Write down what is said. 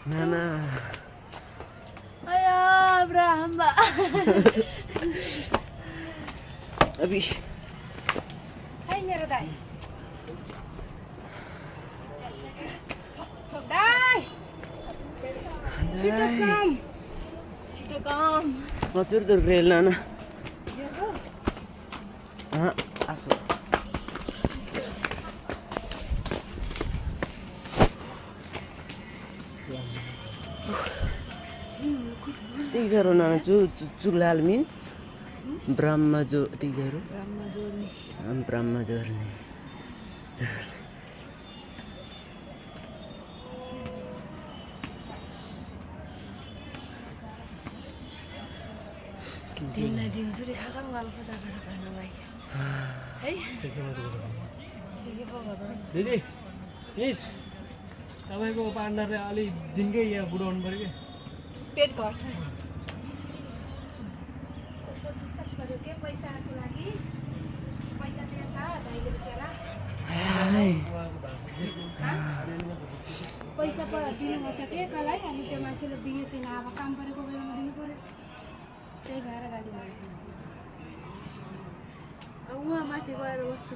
Nana. Ayo, Brahma. Abi. Hai मेरो दाइ. दाइ. छिटो काम. छिटो काम. Macur tergrel Nana. Asu. Tiga Nana Juglal min. Brahma jo tiga ro. Brahma जोड्ने. Brahma jorni. दिन दिन जुरे खतम गर्नु पूजा गरेर खानालाई है के पो गर्नु दिदी यस तपाईको पार्टनरले अलि दिनकै यहाँ बुढाउनु पर्यो के पेट घट्छ कसको डिस्कस गर्यो के पैसाको लागि पैसा दिन्छ दाइले बिचरा पैसा दिनुपर्छ के कलाई अनि त्यो मान्छेले दिए छैन अब काम गरेको बेलामा दिनु पर्यो त्यही भएर गाली गरेको अब उहाँ माथि गएर बस्छु